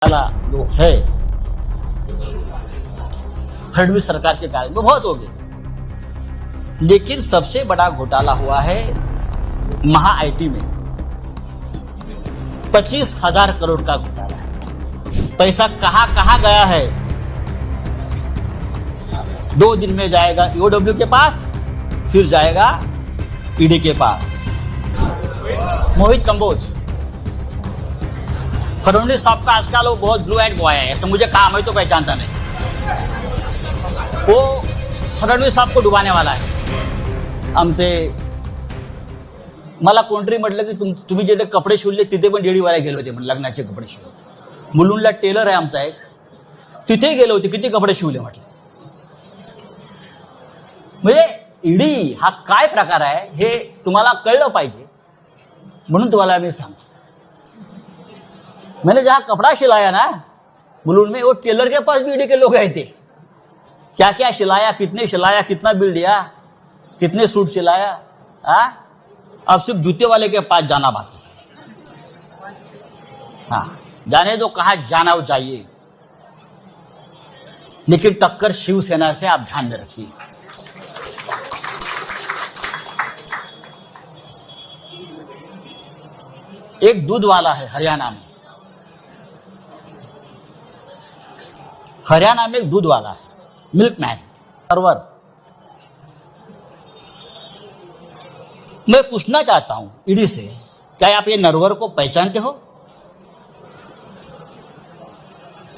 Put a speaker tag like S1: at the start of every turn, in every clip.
S1: घोटाला जो है फडणवीस सरकार के काल में बहुत हो गए, लेकिन सबसे बड़ा घोटाला हुआ है महा आईटी में। 25,000 करोड़ का घोटाला है। पैसा कहां कहां गया है? 2 दिन में जाएगा ईओडब्ल्यू के पास, फिर जाएगा ईडी के पास। मोहित कंबोज, फडणवीस साहब का आजकल वो बहुत ब्लू एंड बॉय है, ऐसा मुझे काम है तो पहचानता नहीं। वो फडणवीस साहब को डुबाने वाला है। आमचे मला कोणतरी म्हटलं की तुम्ही जे कपडे शिवले तिथे पण डेडीवाला गेले होते, लग्नाचे कपडे शिवले। मुलुंडला टेलर आहे आमचा एक, तिथे गेले होते, किती कपडे शिवले म्हटलं। म्हणजे ईडी हा काय प्रकार आहे हे तुम्हाला कळलं पाहिजे, म्हणून तुम्हाला मी सांगतो। मैंने जहां कपड़ा सिलाया ना मुलुंड में, वो टेलर के पास भी ईडी के लोग आए थे। क्या क्या सिलाया, कितने सिलाया, कितना बिल दिया, कितने सूट सिलाया। अब सिर्फ जूते वाले के पास जाना बाकी है। हाँ, जाने दो, कहां जाना हो चाहिए, लेकिन टक्कर शिवसेना से आप ध्यान में रखिए। एक दूध वाला है हरियाणा में, हरियाणा में एक दूध वाला है, मिल्कमैन नरवर। मैं पूछना चाहता हूं ईडी से, क्या आप ये नरवर को पहचानते हो?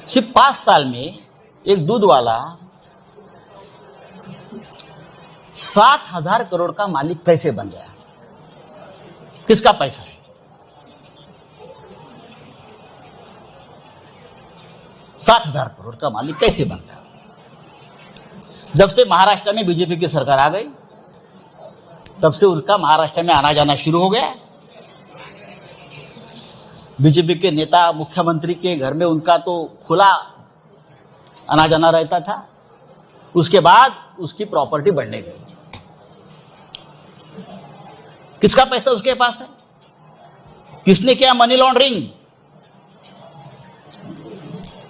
S1: सिर्फ 5 साल में एक दूध वाला 7,000 करोड़ का मालिक कैसे बन गया? किसका पैसा है? $7,000 करोड़ का मालिक कैसे बन गया? जब से महाराष्ट्र में बीजेपी की सरकार आ गई, तब से उसका महाराष्ट्र में आना जाना शुरू हो गया। बीजेपी के नेता मुख्यमंत्री के घर में उनका तो खुला आना जाना रहता था। उसके बाद उसकी प्रॉपर्टी बढ़ने गई। किसका पैसा उसके पास है? किसने किया मनी लॉन्ड्रिंग?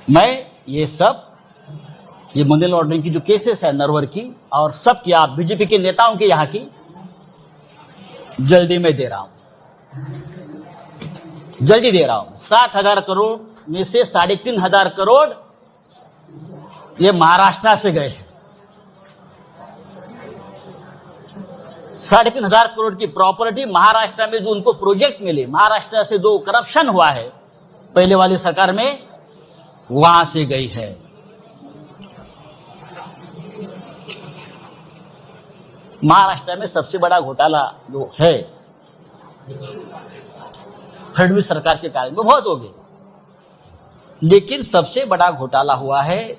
S1: मैं ये मनी लॉन्ड्रिंग की जो केसेस है नरवर की और सब की, आप बीजेपी के नेताओं की यहां की, जल्दी में दे रहा हूं, जल्दी दे रहा हूं। 7,000 करोड़ में से 3,500 करोड़ ये महाराष्ट्र से गए हैं। 3,500 करोड़ की प्रॉपर्टी महाराष्ट्र में जो उनको प्रोजेक्ट मिले, महाराष्ट्र से जो करप्शन हुआ है पहले वाली सरकार में, वहां से गई है। महाराष्ट्र में सबसे बड़ा घोटाला जो है फडणवीस सरकार के काल में बहुत हो गए, लेकिन सबसे बड़ा घोटाला हुआ है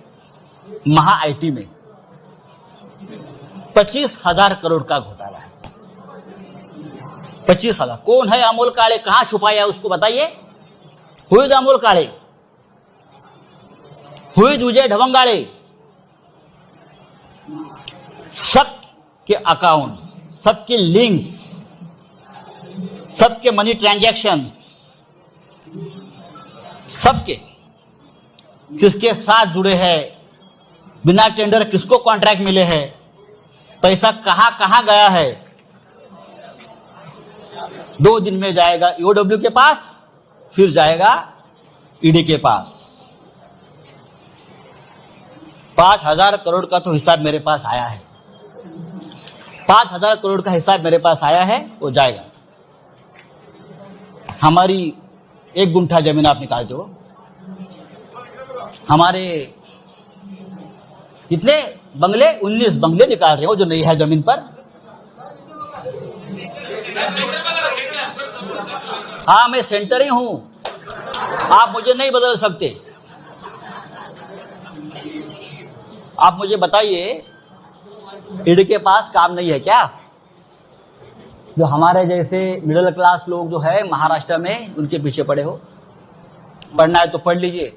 S1: महा आईटी में। 25,000 करोड़ का घोटाला है। 25,000। कौन है अमोल काळे? कहां छुपाया उसको बताइए। Who is Amol Kale? Who is Vijay Dhawangade? सबके अकाउंट्स, सबके लिंक्स, सबके मनी ट्रांजैक्शंस, सबके किसके साथ जुड़े हैं, बिना टेंडर किसको कॉन्ट्रैक्ट मिले हैं, पैसा कहां कहां गया है। 2 दिन में जाएगा ईओडब्ल्यू के पास, फिर जाएगा ईडी के पास। 5,000 करोड़ का तो हिसाब मेरे पास आया है। 5,000 करोड़ का हिसाब मेरे पास आया है, वो जाएगा। हमारी 1 गुंठा जमीन आप निकालते हो, हमारे कितने बंगले, 19 बंगले निकाल रहे हो जो नहीं है जमीन पर। हाँ, मैं सेंटर ही हूं, आप मुझे नहीं बदल सकते। आप मुझे बताइए, ईडी के पास काम नहीं है क्या? जो हमारे जैसे मिडिल क्लास लोग जो है महाराष्ट्र में, उनके पीछे पड़े हो। पढ़ना है तो पढ़ लीजिए,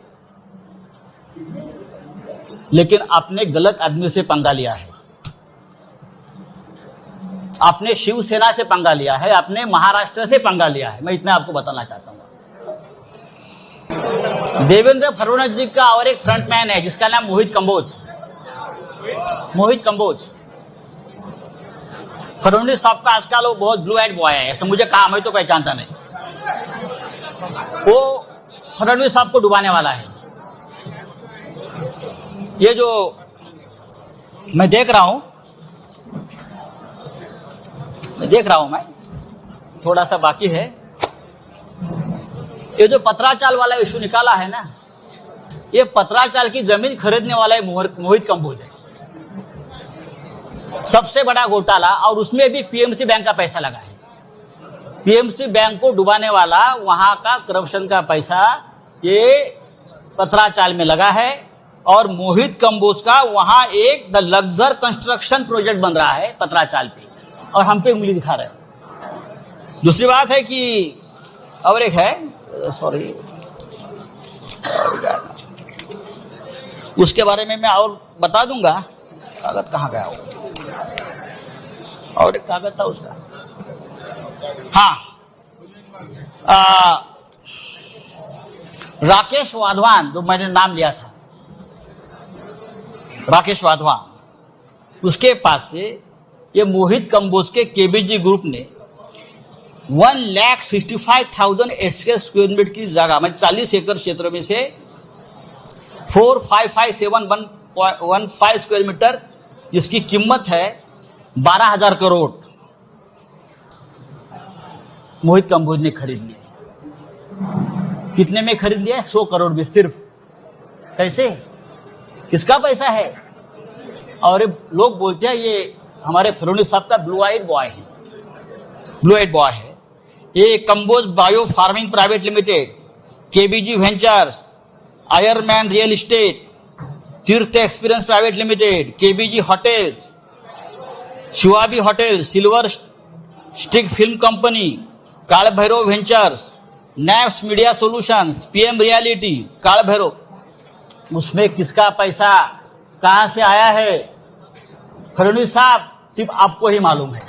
S1: लेकिन आपने गलत आदमी से पंगा लिया है। आपने शिवसेना से पंगा लिया है, आपने महाराष्ट्र से पंगा लिया है। मैं इतना आपको बताना चाहता हूं। देवेंद्र फडणवीस जी का और एक फ्रंटमैन है जिसका नाम मोहित कंबोज। मोहित कंबोज फडणवीस साहब का आजकल वो बहुत ब्लू आइड बॉय है, ऐसा मुझे कहा, मैं तो पहचानता नहीं। वो फडणवीस साहब को डुबाने वाला है। ये जो मैं देख रहा हूं मैं थोड़ा सा बाकी है। ये जो पत्राचाल वाला इशू निकाला है ना, ये पत्राचाल की जमीन खरीदने वाला है मोहित कंबोज है। सबसे बड़ा घोटाला, और उसमें भी पीएमसी बैंक का पैसा लगा है। पीएमसी बैंक को डुबाने वाला, वहां का करप्शन का पैसा ये पत्राचाल में लगा है। और मोहित कंबोज का वहां एक द लग्जर कंस्ट्रक्शन प्रोजेक्ट बन रहा है पत्राचाल पे, और हम पे उंगली दिखा रहे हैं। दूसरी बात है कि और एक है, सॉरी, उसके बारे में मैं और बता दूंगा। कागज कहाँ गया हो? और एक कागज था उसका, हाँ, राकेश वाधवान, जो मैंने नाम लिया था, राकेश वाधवान, उसके पास से ये मोहित कंबोज के केबीजी ग्रुप ने 1,65,000 स्क्वायर मीटर की जगह में 40 एकड़ क्षेत्र में से 455,715 स्क्वायर मीटर, जिसकी कीमत है 12,000 करोड़, मोहित कंबोज ने खरीद लिया। कितने में खरीद लिया? 100 करोड़ में सिर्फ। कैसे? किसका पैसा है? और लोग बोलते हैं ये हमारे फडणवीस साहब का ब्लू आइड बॉय है। ब्लू आइड बॉय है ये। Kamboj bio farming private limited, KBG ventures, आयरमैन real estate, Tirth experience private limited, KBG hotels, शिवाबी hotel, silver stick film company, Kaal Bhairav ventures, Naps media solutions, PM reality, Kaal Bhairav, उसमें किसका पैसा कहां से आया है फडणवीस साहब सिर्फ आपको ही मालूम है।